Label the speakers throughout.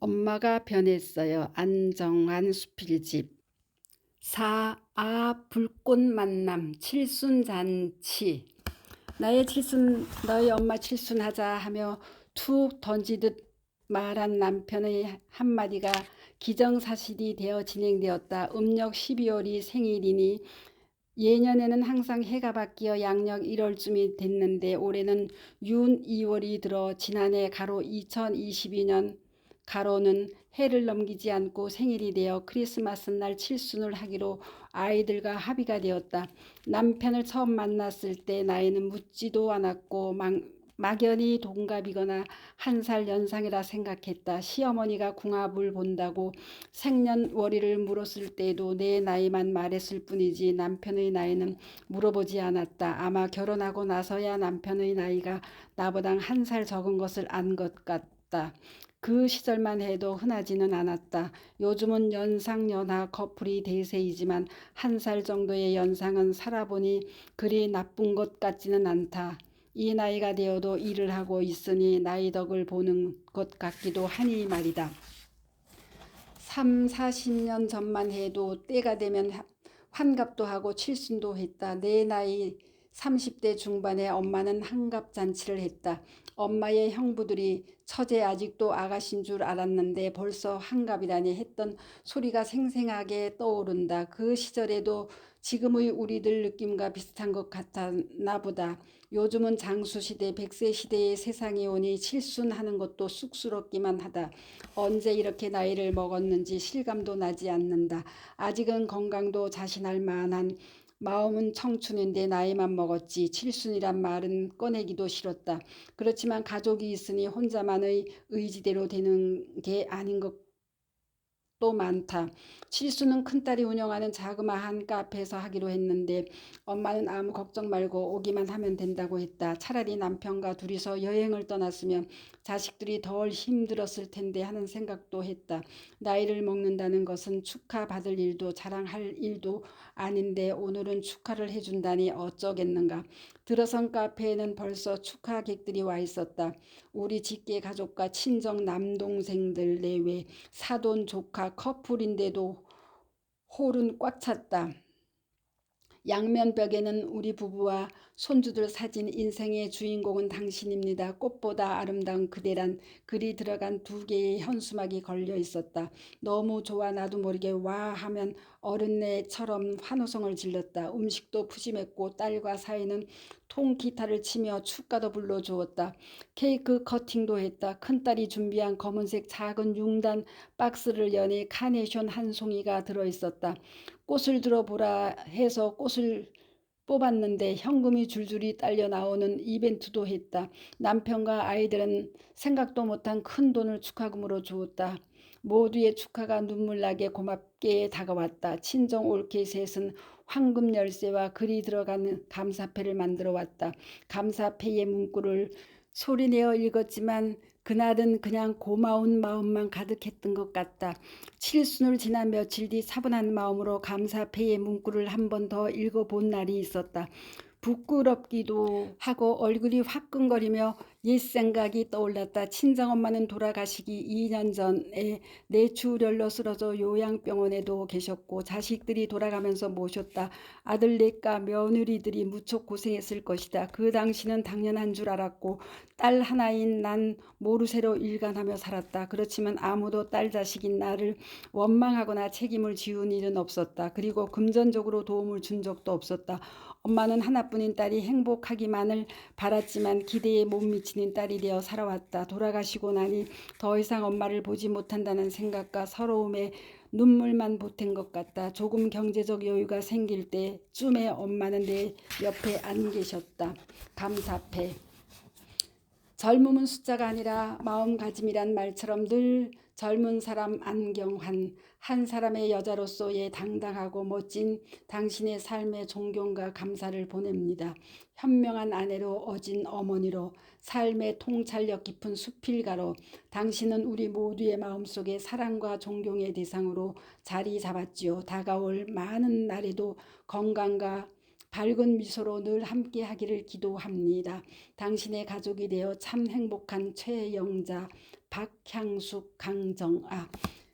Speaker 1: 엄마가 변했어요. 안정환 수필집. 4. 불꽃 만남 칠순잔치. 나의 칠순 너희 엄마 칠순하자 하며 툭 던지듯 말한 남편의 한마디가 기정사실이 되어 진행되었다. 음력 12월이 생일이니 예년에는 항상 해가 바뀌어 양력 1월쯤이 됐는데 올해는 윤 2월이 들어 지난해 가로 2022년 가로는 해를 넘기지 않고 생일이 되어 크리스마스 날 칠순을 하기로 아이들과 합의가 되었다. 남편을 처음 만났을 때 나이는 묻지도 않았고 막연히 동갑이거나 한 살 연상이라 생각했다. 시어머니가 궁합을 본다고 생년월일을 물었을 때에도 내 나이만 말했을 뿐이지 남편의 나이는 물어보지 않았다. 아마 결혼하고 나서야 남편의 나이가 나보다 한 살 적은 것을 안 것 같다. 그 시절만 해도 흔하지는 않았다. 요즘은 연상연하 커플이 대세이지만 한 살 정도의 연상은 살아보니 그리 나쁜 것 같지는 않다. 이 나이가 되어도 일을 하고 있으니 나이 덕을 보는 것 같기도 하니 말이다. 3, 40년 전만 해도 때가 되면 환갑도 하고 칠순도 했다. 내 나이 30대 중반에 엄마는 환갑잔치를 했다. 엄마의 형부들이 처제 아직도 아가씨인 줄 알았는데 벌써 환갑이라니 했던 소리가 생생하게 떠오른다. 그 시절에도 지금의 우리들 느낌과 비슷한 것 같았나 보다. 요즘은 장수시대, 백세시대의 세상이 오니 칠순하는 것도 쑥스럽기만 하다. 언제 이렇게 나이를 먹었는지 실감도 나지 않는다. 아직은 건강도 자신할 만한 마음은 청춘인데 나이만 먹었지. 칠순이란 말은 꺼내기도 싫었다. 그렇지만 가족이 있으니 혼자만의 의지대로 되는 게 아닌 것도 많다. 칠수는 큰딸이 운영하는 자그마한 카페에서 하기로 했는데 엄마는 아무 걱정 말고 오기만 하면 된다고 했다. 차라리 남편과 둘이서 여행을 떠났으면 자식들이 덜 힘들었을 텐데 하는 생각도 했다. 나이를 먹는다는 것은 축하받을 일도 자랑할 일도 아닌데 오늘은 축하를 해준다니 어쩌겠는가. 들어선 카페에는 벌써 축하객들이 와 있었다. 우리 직계 가족과 친정 남동생들 내외 사돈 조카 커플인데도 홀은 꽉 찼다. 양면벽에는 우리 부부와 손주들 사진 인생의 주인공은 당신입니다. 꽃보다 아름다운 그대란 글이 들어간 2개의 현수막이 걸려 있었다. 너무 좋아 나도 모르게 와 하면 어른네처럼 환호성을 질렀다. 음식도 푸짐했고 딸과 사이는 통기타를 치며 축가도 불러주었다. 케이크 커팅도 했다. 큰딸이 준비한 검은색 작은 6단 박스를 여니 카네이션 한 송이가 들어있었다. 꽃을 들어보라 해서 꽃을 뽑았는데 현금이 줄줄이 딸려 나오는 이벤트도 했다. 남편과 아이들은 생각도 못한 큰 돈을 축하금으로 주었다. 모두의 축하가 눈물나게 고맙게 다가왔다. 친정 올케 셋은 황금 열쇠와 글이 들어가는 감사패를 만들어 왔다. 감사패의 문구를 소리내어 읽었지만 그날은 그냥 고마운 마음만 가득했던 것 같다. 칠순을 지난 며칠 뒤 차분한 마음으로 감사패의 문구를 한 번 더 읽어본 날이 있었다. 부끄럽기도 하고 얼굴이 화끈거리며 옛 생각이 떠올랐다. 친정엄마는 돌아가시기 2년 전에 뇌출혈로 쓰러져 요양병원에도 계셨고 자식들이 돌아가면서 모셨다. 아들 넷과 며느리들이 무척 고생했을 것이다. 그 당시는 당연한 줄 알았고 딸 하나인 난 모르쇠로 일관하며 살았다. 그렇지만 아무도 딸 자식인 나를 원망하거나 책임을 지운 일은 없었다. 그리고 금전적으로 도움을 준 적도 없었다. 엄마는 하나뿐인 딸이 행복하기만을 바랐지만 기대에 못 미치는 딸이 되어 살아왔다. 돌아가시고 나니 더 이상 엄마를 보지 못한다는 생각과 서러움에 눈물만 보탠 것 같다. 조금 경제적 여유가 생길 때쯤에 엄마는 내 옆에 안 계셨다. 감사패. 젊음은 숫자가 아니라 마음가짐이란 말처럼 늘 젊은 사람 안경환, 한 사람의 여자로서의 당당하고 멋진 당신의 삶의 존경과 감사를 보냅니다. 현명한 아내로 어진 어머니로 삶의 통찰력 깊은 수필가로 당신은 우리 모두의 마음속에 사랑과 존경의 대상으로 자리 잡았지요. 다가올 많은 날에도 건강과 밝은 미소로 늘 함께 하기를 기도합니다. 당신의 가족이 되어 참 행복한 최영자 박향숙, 강정아.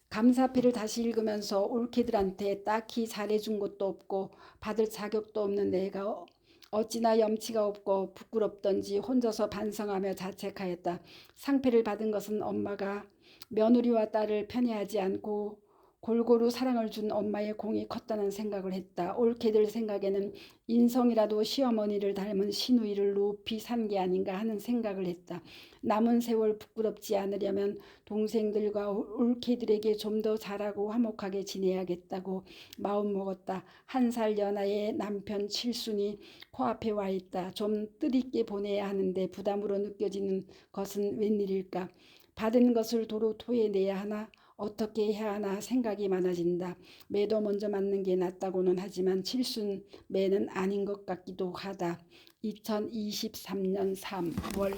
Speaker 1: 감사피를 다시 읽으면서 올케들한테 딱히 잘해준 것도 없고 받을 자격도 없는 내가 어찌나 염치가 없고 부끄럽던지 혼자서 반성하며 자책하였다. 상패를 받은 것은 엄마가 며느리와 딸을 편애하지 않고 골고루 사랑을 준 엄마의 공이 컸다는 생각을 했다. 올케들 생각에는 인성이라도 시어머니를 닮은 시누이를 높이 산 게 아닌가 하는 생각을 했다. 남은 세월 부끄럽지 않으려면 동생들과 올케들에게 좀 더 잘하고 화목하게 지내야겠다고 마음먹었다. 1살 연하의 남편 칠순이 코앞에 와 있다. 좀 뜻있게 보내야 하는데 부담으로 느껴지는 것은 웬일일까? 받은 것을 도로 토해내야 하나? 어떻게 해야 하나 생각이 많아진다. 매도 먼저 맞는 게 낫다고는 하지만 칠순 매는 아닌 것 같기도 하다. 2023년 3월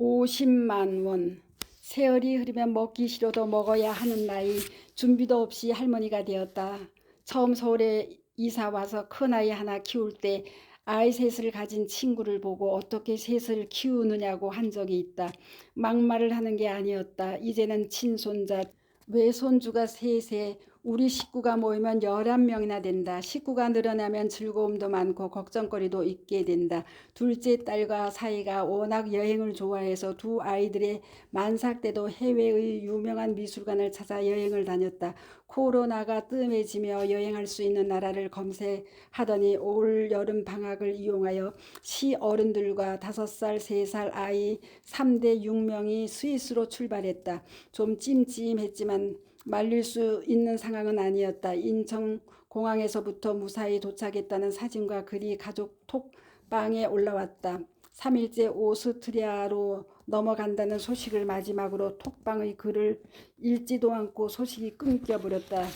Speaker 1: 50만 원. 세월이 흐르면 먹기 싫어도 먹어야 하는 나이. 준비도 없이 할머니가 되었다. 처음 서울에 이사 와서 큰아이 하나 키울 때 아이 셋을 가진 친구를 보고 어떻게 셋을 키우느냐고 한 적이 있다. 막말을 하는 게 아니었다. 이제는 친손자, 외손주가 셋에 우리 식구가 모이면 11명이나 된다. 식구가 늘어나면 즐거움도 많고 걱정거리도 있게 된다. 둘째 딸과 사이가 워낙 여행을 좋아해서 두 아이들의 만삭 때도 해외의 유명한 미술관을 찾아 여행을 다녔다. 코로나가 뜸해지며 여행할 수 있는 나라를 검색하더니 올 여름 방학을 이용하여 시어른들과 5살, 3살 아이 3대 6명이 스위스로 출발했다. 좀 찜찜했지만 말릴 수 있는 상황은 아니었다. 인천공항에서부터 무사히 도착했다는 사진과 글이 가족 톡방에 올라왔다. 3일째 오스트리아로 넘어간다는 소식을 마지막으로 톡방의 글을 읽지도 않고 소식이 끊겨버렸다.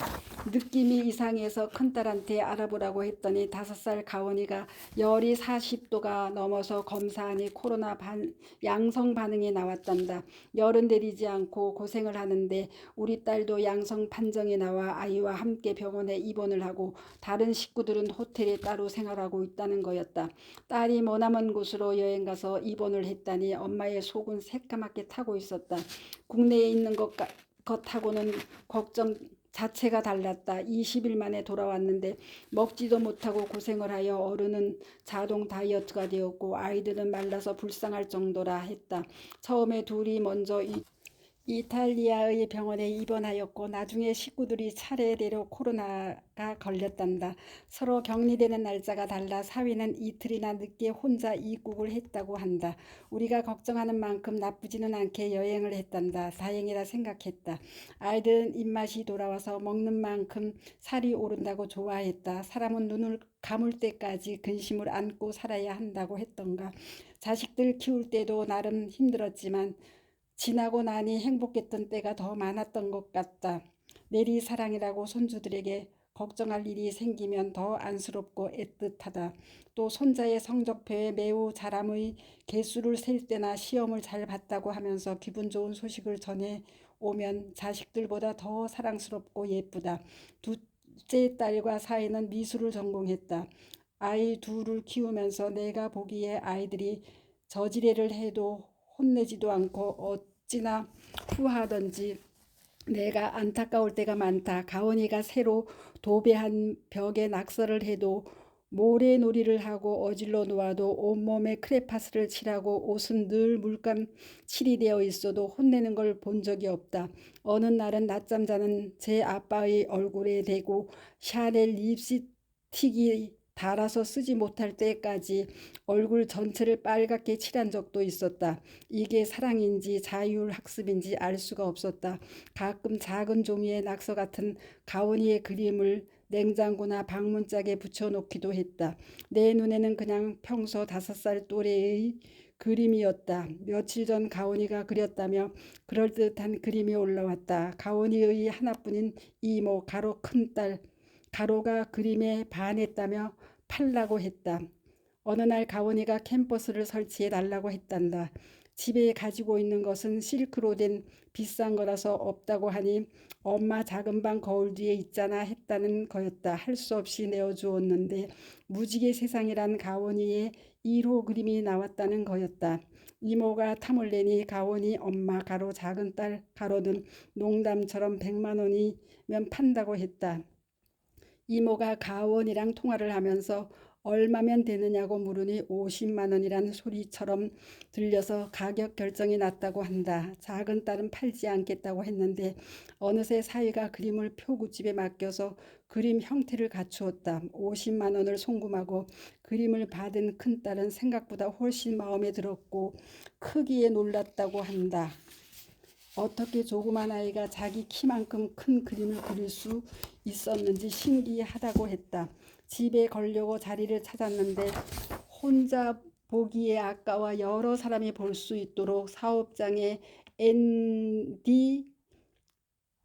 Speaker 1: 느낌이 이상해서 큰딸한테 알아보라고 했더니 5살 가온이가 열이 40도가 넘어서 검사하니 코로나 양성 반응이 나왔단다. 열은 내리지 않고 고생을 하는데 우리 딸도 양성 판정이 나와 아이와 함께 병원에 입원을 하고 다른 식구들은 호텔에 따로 생활하고 있다는 거였다. 딸이 머나먼 곳으로 여행 가서 입원을 했다니 엄마의 속은 새까맣게 타고 있었다. 국내에 있는 것하고는 걱정 자체가 달랐다. 20일 만에 돌아왔는데 먹지도 못하고 고생을 하여 어른은 자동 다이어트가 되었고 아이들은 말라서 불쌍할 정도라 했다. 처음에 둘이 먼저 이탈리아의 병원에 입원하였고 나중에 식구들이 차례대로 코로나가 걸렸단다. 서로 격리되는 날짜가 달라 사위는 이틀이나 늦게 혼자 입국을 했다고 한다. 우리가 걱정하는 만큼 나쁘지는 않게 여행을 했단다. 다행이라 생각했다. 아이들은 입맛이 돌아와서 먹는 만큼 살이 오른다고 좋아했다. 사람은 눈을 감을 때까지 근심을 안고 살아야 한다고 했던가. 자식들 키울 때도 나름 힘들었지만 지나고 나니 행복했던 때가 더 많았던 것 같다. 내리사랑이라고 손주들에게 걱정할 일이 생기면 더 안쓰럽고 애틋하다. 또 손자의 성적표에 매우 잘함의 개수를 셀 때나 시험을 잘 봤다고 하면서 기분 좋은 소식을 전해 오면 자식들보다 더 사랑스럽고 예쁘다. 둘째 딸과 사이는 미술을 전공했다. 아이 둘을 키우면서 내가 보기에 아이들이 저지레를 해도 혼내지도 않고 어찌나 후하던지 내가 안타까울 때가 많다. 가온이가 새로 도배한 벽에 낙서를 해도 모래놀이를 하고 어질러 놓아도 온몸에 크레파스를 칠하고 옷은 늘 물감 칠이 되어 있어도 혼내는 걸 본 적이 없다. 어느 날은 낮잠 자는 제 아빠의 얼굴에 대고 샤넬 립스틱이 달아서 쓰지 못할 때까지 얼굴 전체를 빨갛게 칠한 적도 있었다. 이게 사랑인지 자율학습인지 알 수가 없었다. 가끔 작은 종이에 낙서 같은 가온이의 그림을 냉장고나 방문짝에 붙여놓기도 했다. 내 눈에는 그냥 평소 5살 또래의 그림이었다. 며칠 전 가온이가 그렸다며 그럴듯한 그림이 올라왔다. 가온이의 하나뿐인 이모 가로 큰딸 가로가 그림에 반했다며 팔라고 했다. 어느 날 가온이가 캠퍼스를 설치해 달라고 했단다. 집에 가지고 있는 것은 실크로 된 비싼 거라서 없다고 하니 엄마 작은 방 거울 뒤에 있잖아 했다는 거였다. 할 수 없이 내어주었는데 무지개 세상이란 가온이의 1호 그림이 나왔다는 거였다. 이모가 탐을 내니 가원이 엄마 가로 작은 딸 가로든 농담처럼 100만 원이면 판다고 했다. 이모가 가원이랑 통화를 하면서 얼마면 되느냐고 물으니 50만 원이란 소리처럼 들려서 가격 결정이 났다고 한다. 작은 딸은 팔지 않겠다고 했는데 어느새 사위가 그림을 표구집에 맡겨서 그림 형태를 갖추었다. 50만 원을 송금하고 그림을 받은 큰딸은 생각보다 훨씬 마음에 들었고 크기에 놀랐다고 한다. 어떻게 조그만 아이가 자기 키만큼 큰 그림을 그릴 수 있었는지 신기하다고 했다. 집에 걸려고 자리를 찾았는데 혼자 보기에 아까워 여러 사람이 볼 수 있도록 사업장에 앤디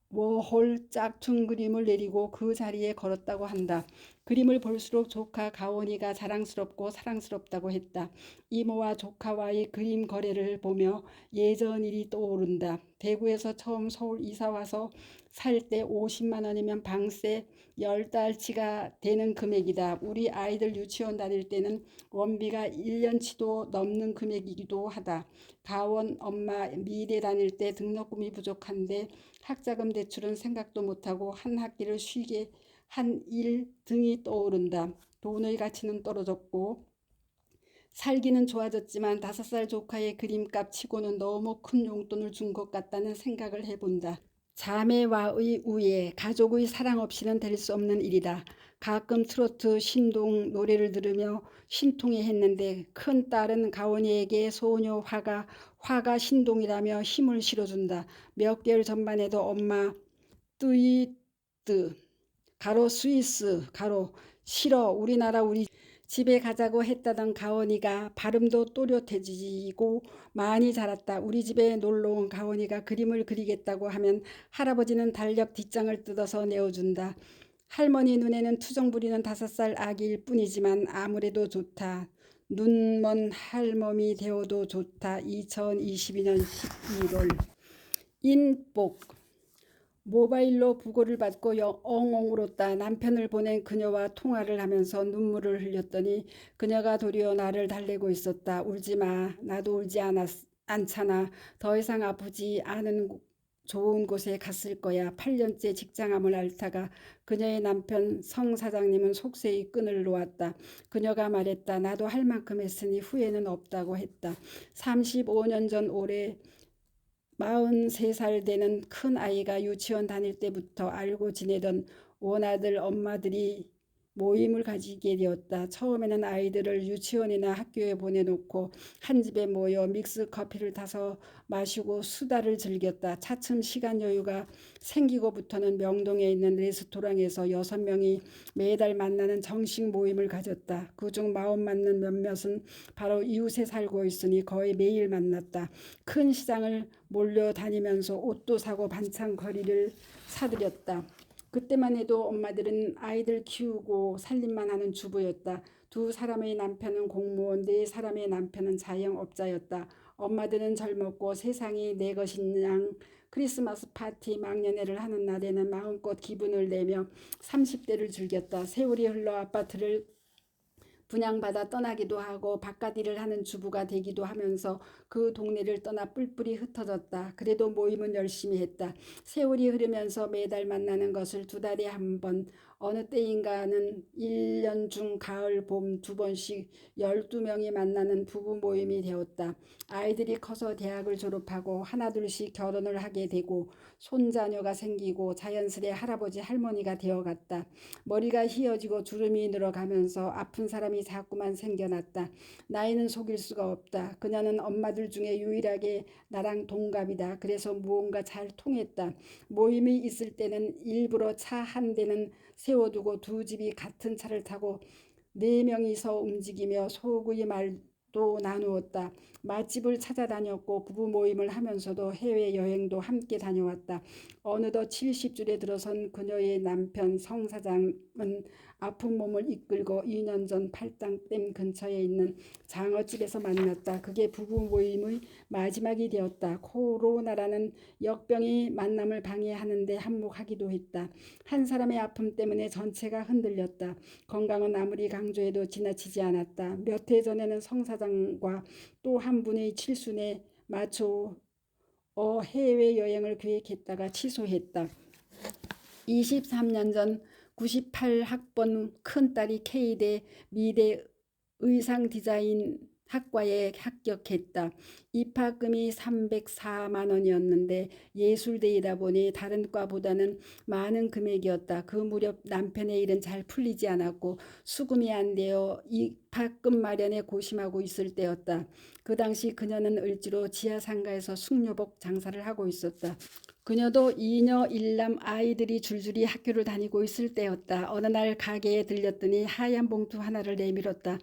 Speaker 1: 워홀 짝퉁 그림을 내리고 그 자리에 걸었다고 한다. 그림을 볼수록 조카 가온이가 자랑스럽고 사랑스럽다고 했다. 이모와 조카와의 그림 거래를 보며 예전 일이 떠오른다. 대구에서 처음 서울 이사 와서 살 때 50만 원이면 방세 10달치가 되는 금액이다. 우리 아이들 유치원 다닐 때는 원비가 1년치도 넘는 금액이기도 하다. 가원 엄마 미대 다닐 때 등록금이 부족한데 학자금 대출은 생각도 못하고 한 학기를 쉬게 한 일 등이 떠오른다. 돈의 가치는 떨어졌고 살기는 좋아졌지만 5살 조카의 그림값 치고는 너무 큰 용돈을 준 것 같다는 생각을 해본다. 자매와의 우애, 가족의 사랑 없이는 될 수 없는 일이다. 가끔 트로트 신동 노래를 들으며 신통해 했는데 큰 딸은 가온이에게 소녀 화가 신동이라며 힘을 실어준다. 몇 개월 전만 해도 엄마 뚜이뜨 가로 스위스 가로 싫어 우리나라 우리 집에 가자고 했다던 가온이가 발음도 또렷해지고 많이 자랐다. 우리 집에 놀러온 가온이가 그림을 그리겠다고 하면 할아버지는 달력 뒷장을 뜯어서 내어준다. 할머니 눈에는 투정 부리는 5살 아기일 뿐이지만 아무래도 좋다. 눈먼 할멈이 되어도 좋다. 2022년 12월 인복 모바일로 부고를 받고 엉엉 울었다. 남편을 보낸 그녀와 통화를 하면서 눈물을 흘렸더니 그녀가 도리어 나를 달래고 있었다. 울지 마. 나도 울지 않잖아. 더 이상 아프지 않은 좋은 곳에 갔을 거야. 8년째 직장암을 앓다가 그녀의 남편 성 사장님은 속세의 끈을 놓았다. 그녀가 말했다. 나도 할 만큼 했으니 후회는 없다고 했다. 35년 전 올해 43살 되는 큰 아이가 유치원 다닐 때부터 알고 지내던 원아들 엄마들이 모임을 가지게 되었다. 처음에는 아이들을 유치원이나 학교에 보내놓고 한 집에 모여 믹스 커피를 타서 마시고 수다를 즐겼다. 차츰 시간 여유가 생기고부터는 명동에 있는 레스토랑에서 6명이 매달 만나는 정식 모임을 가졌다. 그중 마음 맞는 몇몇은 바로 이웃에 살고 있으니 거의 매일 만났다. 큰 시장을 몰려다니면서 옷도 사고 반찬거리를 사들였다. 그때만 해도 엄마들은 아이들 키우고 살림만 하는 주부였다. 2사람의 남편은 공무원, 4사람의 남편은 자영업자였다. 엄마들은 젊었고 세상이 내 것인 양 크리스마스 파티 막년회를 하는 날에는 마음껏 기분을 내며 30대를 즐겼다. 세월이 흘러 아파트를 분양받아 떠나기도 하고 바깥 일을 하는 주부가 되기도 하면서 그 동네를 떠나 뿔뿔이 흩어졌다. 그래도 모임은 열심히 했다. 세월이 흐르면서 매달 만나는 것을 2달에 한 번, 어느 때인가는 1년 중 가을, 봄 2번씩 12명이 만나는 부부 모임이 되었다. 아이들이 커서 대학을 졸업하고 하나둘씩 결혼을 하게 되고 손자녀가 생기고 자연스레 할아버지 할머니가 되어갔다. 머리가 휘어지고 주름이 늘어가면서 아픈 사람이 자꾸만 생겨났다. 나이는 속일 수가 없다. 그녀는 엄마들 중에 유일하게 나랑 동갑이다. 그래서 무언가 잘 통했다. 모임이 있을 때는 일부러 차 한 대는 세워두고 2집이 같은 차를 타고 4명이서 움직이며 소구의 말도 생각도 나누었다. 맛집을 찾아다녔고 부부 모임을 하면서도 해외여행도 함께 다녀왔다. 어느덧 70줄에 들어선 그녀의 남편 성 사장은 아픈 몸을 이끌고 2년 전 팔당댐 근처에 있는 장어집에서 만났다. 그게 부부 모임의 마지막이 되었다. 코로나라는 역병이 만남을 방해하는데 한몫하기도 했다. 한 사람의 아픔 때문에 전체가 흔들렸다. 건강은 아무리 강조해도 지나치지 않았다. 몇 해 전에는 성 사장과 또 한 분의 칠순에 맞춰 해외여행을 계획했다가 취소했다. 23년 전 98학번 큰딸이 K대 미대 의상 디자인 학과에 합격했다. 입학금이 304만 원이었는데 예술대이다 보니 다른 과보다는 많은 금액이었다. 그 무렵 남편의 일은 잘 풀리지 않았고 수금이 안 되어 입학금 마련에 고심하고 있을 때였다. 그 당시 그녀는 을지로 지하상가에서 숙녀복 장사를 하고 있었다. 그녀도 이녀 일남 아이들이 줄줄이 학교를 다니고 있을 때였다. 어느 날 가게에 들렸더니 하얀 봉투 하나를 내밀었다.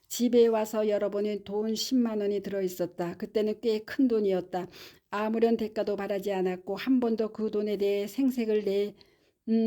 Speaker 1: 집에 와서 열어보니 돈 10만 원이 들어있었다. 그때는 꽤 큰 돈이었다. 아무런 대가도 바라지 않았고 한 번도 그 돈에 대해 생색을 내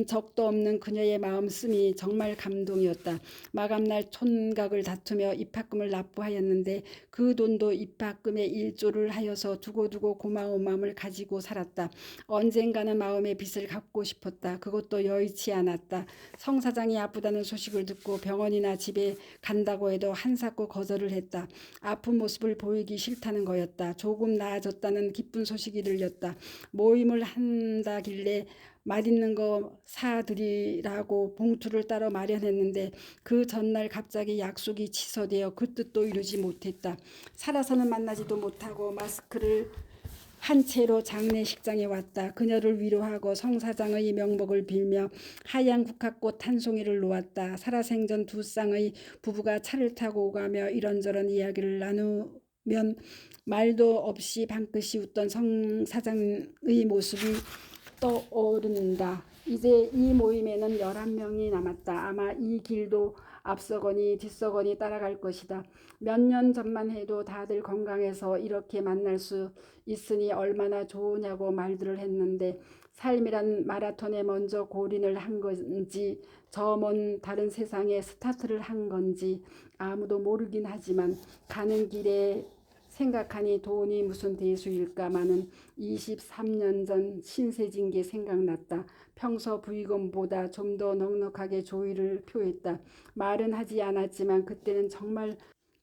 Speaker 1: 적도 없는 그녀의 마음씀이 정말 감동이었다. 마감날 촌각을 다투며 입학금을 납부하였는데 그 돈도 입학금의 일조를 하여서 두고두고 고마운 마음을 가지고 살았다. 언젠가는 마음의 빚을 갚고 싶었다. 그것도 여의치 않았다. 성 사장이 아프다는 소식을 듣고 병원이나 집에 간다고 해도 한사코 거절을 했다. 아픈 모습을 보이기 싫다는 거였다. 조금 나아졌다는 기쁜 소식이 들렸다. 모임을 한다길래 맛있는 거 사드리라고 봉투를 따로 마련했는데 그 전날 갑자기 약속이 취소되어 그 뜻도 이루지 못했다. 살아서는 만나지도 못하고 마스크를 한 채로 장례식장에 왔다. 그녀를 위로하고 성 사장의 명복을 빌며 하얀 국화꽃 한 송이를 놓았다. 살아생전 두 쌍의 부부가 차를 타고 오가며 이런저런 이야기를 나누면 말도 없이 방긋이 웃던 성 사장의 모습이 떠오른다. 이제 이 모임에는 11명이 남았다. 아마 이 길도 앞서거니 뒤서거니 따라갈 것이다. 몇 년 전만 해도 다들 건강해서 이렇게 만날 수 있으니 얼마나 좋으냐고 말들을 했는데 삶이란 마라톤에 먼저 골인을 한 건지 저 먼 다른 세상에 스타트를 한 건지 아무도 모르긴 하지만 가는 길에 생각하니 돈이 무슨 대수일까마는 23년 전 신세진 게 생각났다. 평소 부의금보다 좀 더 넉넉하게 조의를 표했다. 말은 하지 않았지만 그때는 정말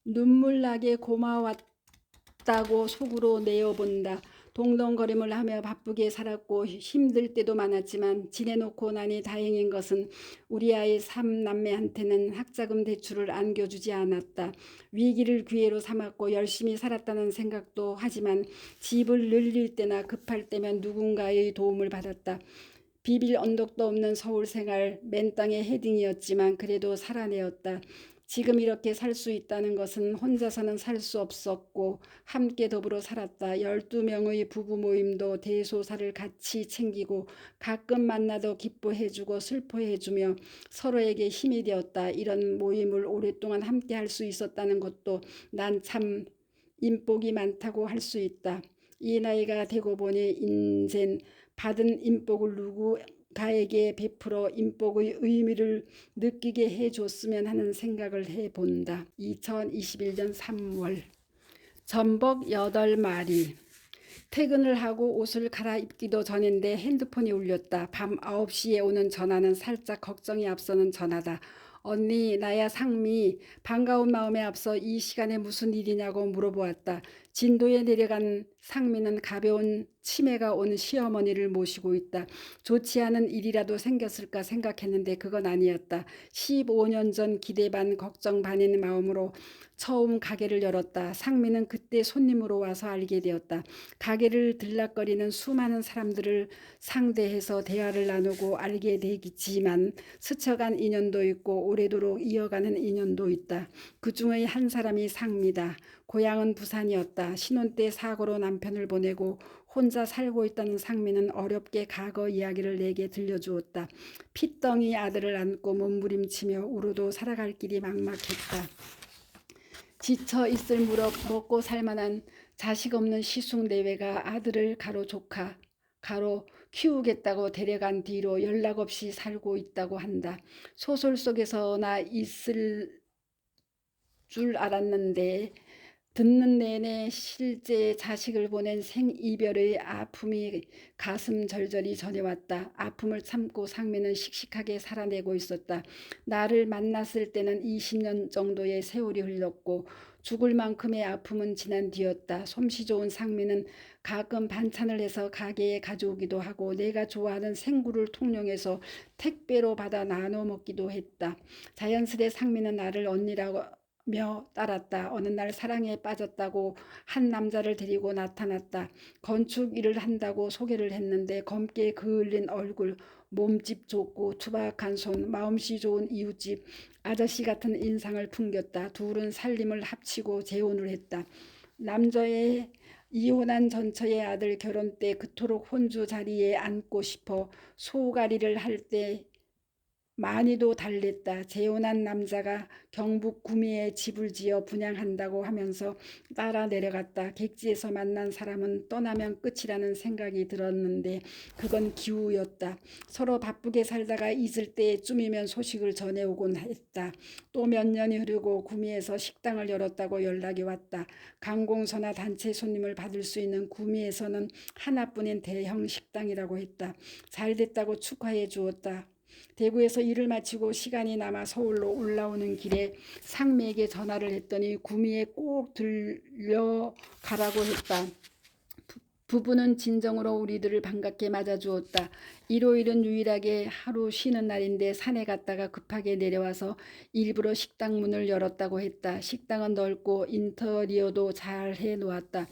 Speaker 1: 눈물나게 고마웠다고 속으로 내어본다. 동동거림을 하며 바쁘게 살았고 힘들 때도 많았지만 지내놓고 나니 다행인 것은 우리 아이 3남매한테는 학자금 대출을 안겨주지 않았다. 위기를 기회로 삼았고 열심히 살았다는 생각도 하지만 집을 늘릴 때나 급할 때면 누군가의 도움을 받았다. 비빌 언덕도 없는 서울 생활, 맨 땅의 헤딩이었지만 그래도 살아내었다. 지금 이렇게 살 수 있다는 것은 혼자서는 살 수 없었고 함께 더불어 살았다. 12명의 부부 모임도 대소사를 같이 챙기고 가끔 만나도 기뻐해주고 슬퍼해주며 서로에게 힘이 되었다. 이런 모임을 오랫동안 함께 할 수 있었다는 것도 난 참 인복이 많다고 할 수 있다. 이 나이가 되고 보니 인젠 받은 인복을 누구가에게 베풀어 인복의 의미를 느끼게 해줬으면 하는 생각을 해본다. 2021년 3월 전복 8마리. 퇴근을 하고 옷을 갈아입기도 전인데 핸드폰이 울렸다. 밤 9시에 오는 전화는 살짝 걱정이 앞서는 전화다. 언니, 나야 상미. 반가운 마음에 앞서 이 시간에 무슨 일이냐고 물어보았다. 진도에 내려간 상미는 가벼운 치매가 온 시어머니를 모시고 있다. 좋지 않은 일이라도 생겼을까 생각했는데 그건 아니었다. 15년 전 기대 반 걱정 반인 마음으로 처음 가게를 열었다. 상미는 그때 손님으로 와서 알게 되었다. 가게를 들락거리는 수많은 사람들을 상대해서 대화를 나누고 알게 되겠지만 스쳐간 인연도 있고 오래도록 이어가는 인연도 있다. 그 중의 한 사람이 상미다. 고향은 부산이었다. 신혼 때 사고로 남편을 보내고 혼자 살고 있다는 상미는 어렵게 과거 이야기를 내게 들려주었다. 핏덩이 아들을 안고 몸부림치며 울어도 살아갈 길이 막막했다. 지쳐 있을 무렵 먹고 살만한 자식 없는 시숙 내외가 아들을 가로 조카 가로 키우겠다고 데려간 뒤로 연락 없이 살고 있다고 한다. 소설 속에서나 있을 줄 알았는데 듣는 내내 실제 자식을 보낸 생이별의 아픔이 가슴 절절히 전해왔다. 아픔을 참고 상미는 씩씩하게 살아내고 있었다. 나를 만났을 때는 20년 정도의 세월이 흘렀고 죽을 만큼의 아픔은 지난 뒤였다. 솜씨 좋은 상미는 가끔 반찬을 해서 가게에 가져오기도 하고 내가 좋아하는 생굴을 통용해서 택배로 받아 나눠 먹기도 했다. 자연스레 상미는 나를 언니라고 며 따랐다. 어느 날 사랑에 빠졌다고 한 남자를 데리고 나타났다. 건축 일을 한다고 소개를 했는데 검게 그을린 얼굴, 몸집 좋고 투박한 손, 마음씨 좋은 이웃집 아저씨 같은 인상을 풍겼다. 둘은 살림을 합치고 재혼을 했다. 남자의 이혼한 전처의 아들 결혼 때 그토록 혼주 자리에 앉고 싶어 소가리를 할때 많이도 달랬다. 재혼한 남자가 경북 구미에 집을 지어 분양한다고 하면서 따라 내려갔다. 객지에서 만난 사람은 떠나면 끝이라는 생각이 들었는데 그건 기우였다. 서로 바쁘게 살다가 잊을 때쯤이면 소식을 전해오곤 했다. 또 몇 년이 흐르고 구미에서 식당을 열었다고 연락이 왔다. 관공서나 단체 손님을 받을 수 있는 구미에서는 하나뿐인 대형 식당이라고 했다. 잘 됐다고 축하해 주었다. 대구에서 일을 마치고 시간이 남아 서울로 올라오는 길에 상미에게 전화를 했더니 구미에 꼭 들려가라고 했다. 부부는 진정으로 우리들을 반갑게 맞아주었다. 일요일은 유일하게 하루 쉬는 날인데 산에 갔다가 급하게 내려와서 일부러 식당 문을 열었다고 했다. 식당은 넓고 인테리어도 잘 해놓았다.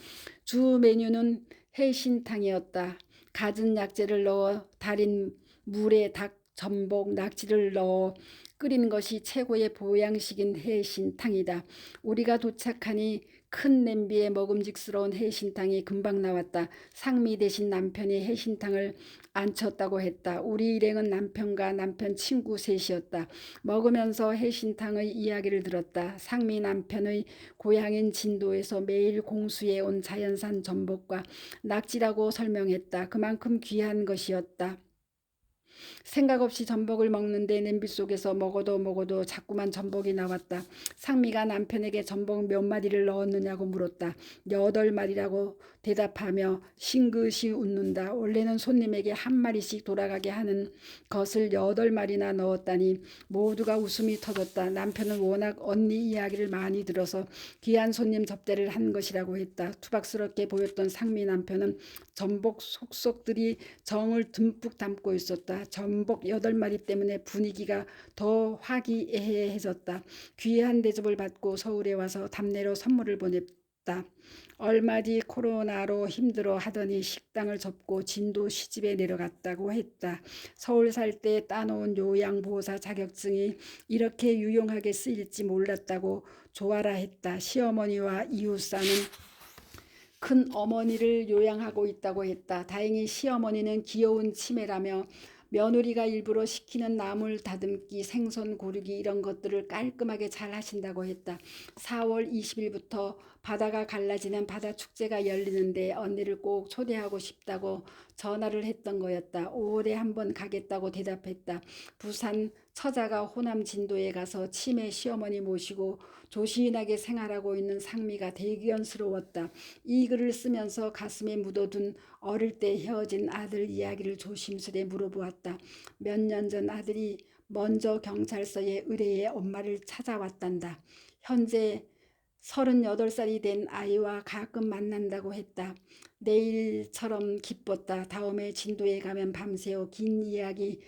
Speaker 1: 주 메뉴는 해신탕이었다. 갖은 약재를 넣어 달인 물에 닭, 전복, 낙지를 넣어 끓인 것이 최고의 보양식인 해신탕이다. 우리가 도착하니 큰 냄비에 먹음직스러운 해신탕이 금방 나왔다. 상미 대신 남편이 해신탕을 안쳤다고 했다. 우리 일행은 남편과 남편 친구 셋이었다. 먹으면서 해신탕의 이야기를 들었다. 상미 남편의 고향인 진도에서 매일 공수해 온 자연산 전복과 낙지라고 설명했다. 그만큼 귀한 것이었다. 생각 없이 전복을 먹는데 냄비 속에서 먹어도 자꾸만 전복이 나왔다. 상미가 남편에게 전복 몇 마리를 넣었느냐고 물었다. 8마리라고 대답하며 싱긋이 웃는다. 원래는 손님에게 한 마리씩 돌아가게 하는 것을 8마리나 넣었다니 모두가 웃음이 터졌다. 남편은 워낙 언니 이야기를 많이 들어서 귀한 손님 접대를 한 것이라고 했다. 투박스럽게 보였던 상미 남편은 전복 속속들이 정을 듬뿍 담고 있었다. 전복 8마리 때문에 분위기가 더 화기애애해졌다. 귀한 대접을 받고 서울에 와서 답내로 선물을 보냈다. 얼마 뒤 코로나로 힘들어 하더니 식당을 접고 진도 시집에 내려갔다고 했다. 서울 살 때 따놓은 요양보호사 자격증이 이렇게 유용하게 쓰일지 몰랐다고 좋아라 했다. 시어머니와 이웃사는 큰 어머니를 요양하고 있다고 했다. 다행히 시어머니는 귀여운 치매라며 며느리가 일부러 시키는 나물 다듬기, 생선 고르기 이런 것들을 깔끔하게 잘 하신다고 했다. 4월 20일부터 바다가 갈라지는 바다축제가 열리는데 언니를 꼭 초대하고 싶다고 전화를 했던 거였다. 5월에 한번 가겠다고 대답했다. 부산 처자가 호남 진도에 가서 치매 시어머니 모시고 조신하게 생활하고 있는 상미가 대견스러웠다. 이 글을 쓰면서 가슴에 묻어둔 어릴 때 헤어진 아들 이야기를 조심스레 물어보았다. 몇 년 전 아들이 먼저 경찰서에 의뢰해 엄마를 찾아왔단다. 현재 38살이 된 아이와 가끔 만난다고 했다. 내일처럼 기뻤다. 다음에 진도에 가면 밤새워 긴 이야기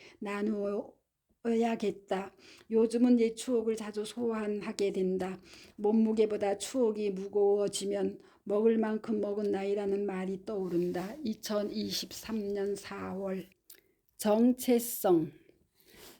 Speaker 1: 나누어야겠다. 요즘은 옛 추억을 자주 소환하게 된다. 몸무게보다 추억이 무거워지면 먹을 만큼 먹은 나이라는 말이 떠오른다. 2023년 4월. 정체성.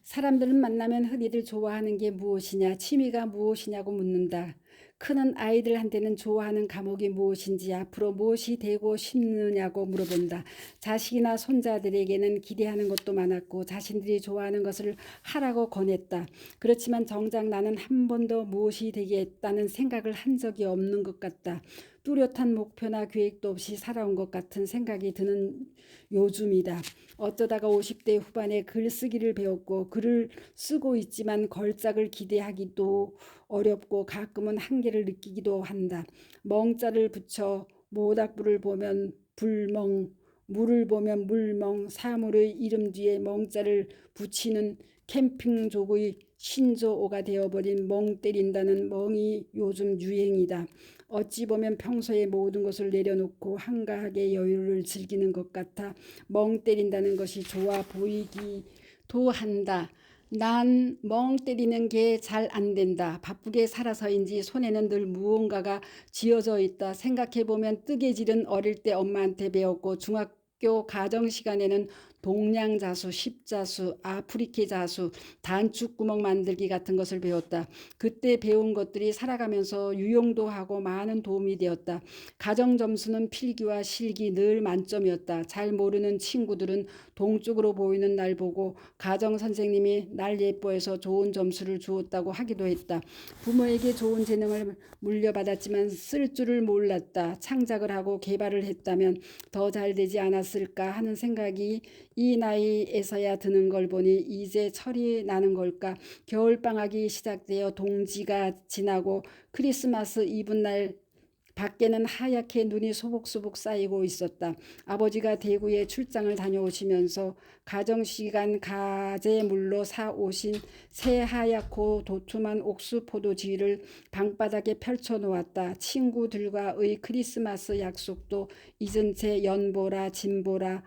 Speaker 1: 사람들은 만나면 흔히들 좋아하는 게 무엇이냐, 취미가 무엇이냐고 묻는다. 크는 아이들한테는 좋아하는 과목이 무엇인지, 앞으로 무엇이 되고 싶느냐고 물어본다. 자식이나 손자들에게는 기대하는 것도 많았고 자신들이 좋아하는 것을 하라고 권했다. 그렇지만 정작 나는 한 번도 무엇이 되겠다는 생각을 한 적이 없는 것 같다. 뚜렷한 목표나 계획도 없이 살아온 것 같은 생각이 드는 요즘이다. 어쩌다가 50대 후반에 글쓰기를 배웠고 글을 쓰고 있지만 걸작을 기대하기도 어렵고 가끔은 한계를 느끼기도 한다. 멍자를 붙여 모닥불을 보면 불멍, 물을 보면 물멍, 사물의 이름 뒤에 멍자를 붙이는 캠핑족의 신조어가 되어버린 멍 때린다는 멍이 요즘 유행이다. 어찌 보면 평소에 모든 것을 내려놓고 한가하게 여유를 즐기는 것 같아 멍 때린다는 것이 좋아 보이기도 한다. 난 멍 때리는 게 잘 안 된다. 바쁘게 살아서인지 손에는 늘 무언가가 쥐어져 있다. 생각해보면 뜨개질은 어릴 때 엄마한테 배웠고 중학교 가정 시간에는 동량자수, 십자수, 아프리케 자수, 단축구멍 만들기 같은 것을 배웠다. 그때 배운 것들이 살아가면서 유용도 하고 많은 도움이 되었다. 가정 점수는 필기와 실기 늘 만점이었다. 잘 모르는 친구들은 동쪽으로 보이는 날 보고 가정 선생님이 날 예뻐해서 좋은 점수를 주었다고 하기도 했다. 부모에게 좋은 재능을 물려받았지만 쓸 줄을 몰랐다. 창작을 하고 개발을 했다면 더 잘 되지 않았을까 하는 생각이 이 나이에서야 드는 걸 보니 이제 철이 나는 걸까. 겨울방학이 시작되어 동지가 지나고 크리스마스 이브날 밖에는 하얗게 눈이 소복소복 쌓이고 있었다. 아버지가 대구에 출장을 다녀오시면서 가정시간 가재물로 사오신 새하얗고 도톰한 옥수포도지를 방바닥에 펼쳐놓았다. 친구들과의 크리스마스 약속도 잊은 채 연보라 진보라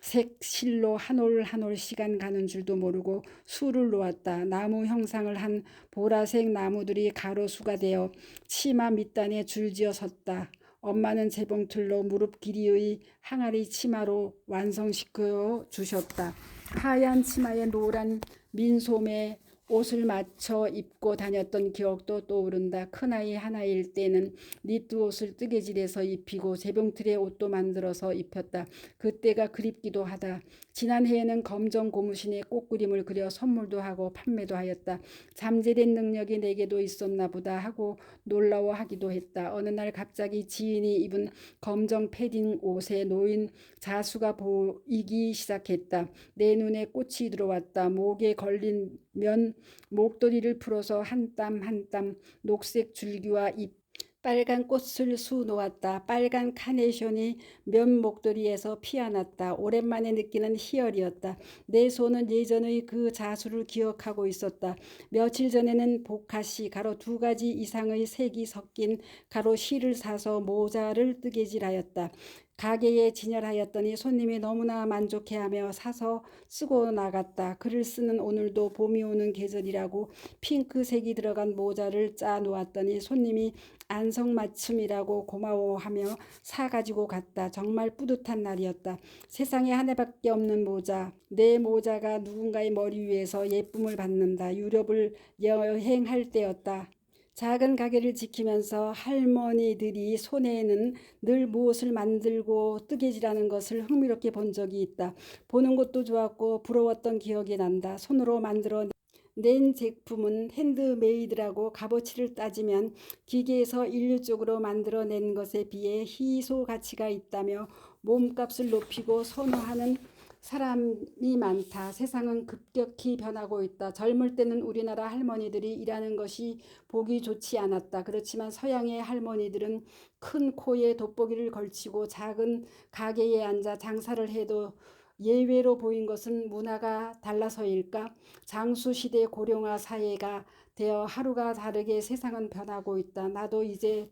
Speaker 1: 색실로 한 올 한 올 시간 가는 줄도 모르고 술을 놓았다. 나무 형상을 한 보라색 나무들이 가로수가 되어 치마 밑단에 줄지어 섰다. 엄마는 재봉틀로 무릎 길이의 항아리 치마로 완성시켜 주셨다. 하얀 치마에 노란 민소매 옷을 맞춰 입고 다녔던 기억도 떠오른다. 큰아이 하나일 때는 니트 옷을 뜨개질해서 입히고 재봉틀에 옷도 만들어서 입혔다. 그때가 그립기도 하다. 지난해에는 검정 고무신에 꽃그림을 그려 선물도 하고 판매도 하였다. 잠재된 능력이 내게도 있었나 보다 하고 놀라워하기도 했다. 어느 날 갑자기 지인이 입은 검정 패딩 옷에 놓인 자수가 보이기 시작했다. 내 눈에 꽃이 들어왔다. 목에 걸린 면 목도리를 풀어서 한 땀 한 땀 녹색 줄기와 잎 빨간 꽃을 수놓았다. 빨간 카네이션이 면 목도리에서 피어났다. 오랜만에 느끼는 희열이었다. 내 손은 예전의 그 자수를 기억하고 있었다. 며칠 전에는 보카시 가로 2가지 이상의 색이 섞인 가로 실을 사서 모자를 뜨개질하였다. 가게에 진열하였더니 손님이 너무나 만족해하며 사서 쓰고 나갔다. 글을 쓰는 오늘도 봄이 오는 계절이라고 핑크색이 들어간 모자를 짜 놓았더니 손님이 안성맞춤이라고 고마워하며 사가지고 갔다. 정말 뿌듯한 날이었다. 세상에 한 해밖에 없는 모자. 내 모자가 누군가의 머리 위에서 예쁨을 받는다. 유럽을 여행할 때였다. 작은 가게를 지키면서 할머니들이 손에는 늘 무엇을 만들고 뜨개질하는 것을 흥미롭게 본 적이 있다. 보는 것도 좋았고 부러웠던 기억이 난다. 손으로 만들어 낸 제품은 핸드메이드라고 값어치를 따지면 기계에서 인륜적으로 만들어낸 것에 비해 희소 가치가 있다며 몸값을 높이고 선호하는 사람이 많다. 세상은 급격히 변하고 있다. 젊을 때는 우리나라 할머니들이 일하는 것이 보기 좋지 않았다. 그렇지만 서양의 할머니들은 큰 코에 돋보기를 걸치고 작은 가게에 앉아 장사를 해도 예외로 보인 것은 문화가 달라서일까? 장수시대 고령화 사회가 되어 하루가 다르게 세상은 변하고 있다. 나도 이제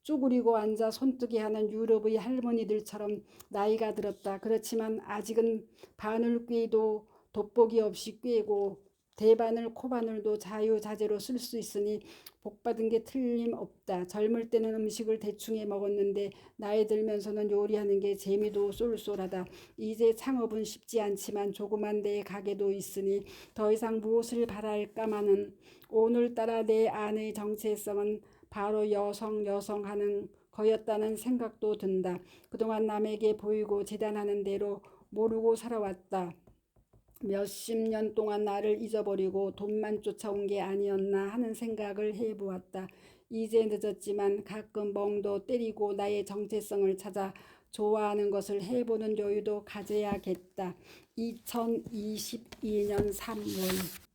Speaker 1: 쭈그리고 앉아 손뜨기 하는 유럽의 할머니들처럼 나이가 들었다. 그렇지만 아직은 바늘 꾀도 돋보기 없이 꿰고 대바늘 코바늘도 자유자재로 쓸 수 있으니 복받은 게 틀림없다. 젊을 때는 음식을 대충 해 먹었는데 나이 들면서는 요리하는 게 재미도 쏠쏠하다. 이제 창업은 쉽지 않지만 조그만 내 가게도 있으니 더 이상 무엇을 바랄까마는 오늘따라 내 안의 정체성은 바로 여성 하는 거였다는 생각도 든다. 그동안 남에게 보이고 재단하는 대로 모르고 살아왔다. 몇십 년 동안 나를 잊어버리고 돈만 쫓아온 게 아니었나 하는 생각을 해보았다. 이제 늦었지만 가끔 멍도 때리고 나의 정체성을 찾아 좋아하는 것을 해보는 여유도 가져야겠다. 2022년 3월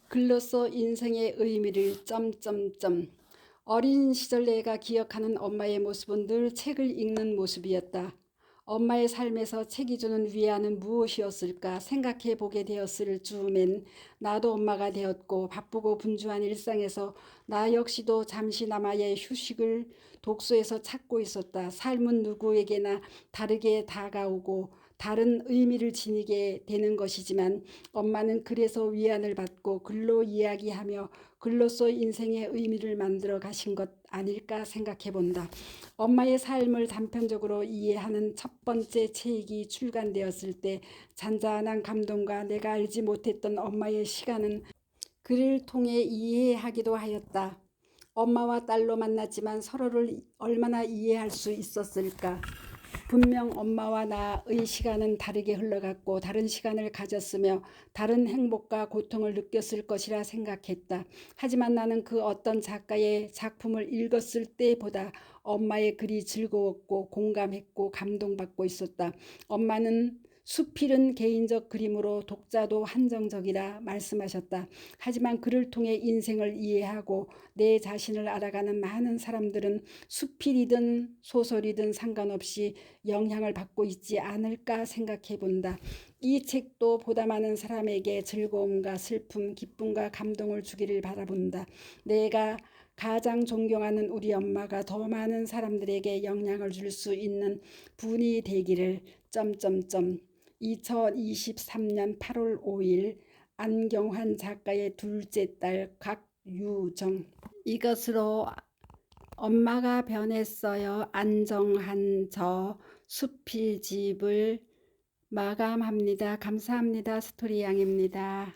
Speaker 1: 글로써 인생의 의미를 어린 시절 내가 기억하는 엄마의 모습은 늘 책을 읽는 모습이었다. 엄마의 삶에서 책이 주는 위안은 무엇이었을까 생각해 보게 되었을 즈음엔 나도 엄마가 되었고 바쁘고 분주한 일상에서 나 역시도 잠시나마의 휴식을 독서에서 찾고 있었다. 삶은 누구에게나 다르게 다가오고 다른 의미를 지니게 되는 것이지만 엄마는 그래서 위안을 받고 글로 이야기하며 글로써 인생의 의미를 만들어 가신 것 아닐까 생각해 본다. 엄마의 삶을 단편적으로 이해하는 첫 번째 책이 출간되었을 때 잔잔한 감동과 내가 알지 못했던 엄마의 시간은 글을 통해 이해하기도 하였다. 엄마와 딸로 만났지만 서로를 얼마나 이해할 수 있었을까? 분명 엄마와 나의 시간은 다르게 흘러갔고 다른 시간을 가졌으며 다른 행복과 고통을 느꼈을 것이라 생각했다. 하지만 나는 그 어떤 작가의 작품을 읽었을 때보다 엄마의 글이 즐거웠고 공감했고 감동받고 있었다. 엄마는 수필은 개인적 그림으로 독자도 한정적이라 말씀하셨다. 하지만 글을 통해 인생을 이해하고 내 자신을 알아가는 많은 사람들은 수필이든 소설이든 상관없이 영향을 받고 있지 않을까 생각해 본다. 이 책도 보다 많은 사람에게 즐거움과 슬픔, 기쁨과 감동을 주기를 바라본다. 내가 가장 존경하는 우리 엄마가 더 많은 사람들에게 영향을 줄 수 있는 분이 되기를 2023년 8월 5일 안경환 작가의 둘째 딸 곽유정. 이것으로 엄마가 변했어요. 안정한 저 수필집을 마감합니다. 감사합니다. 스토리양입니다.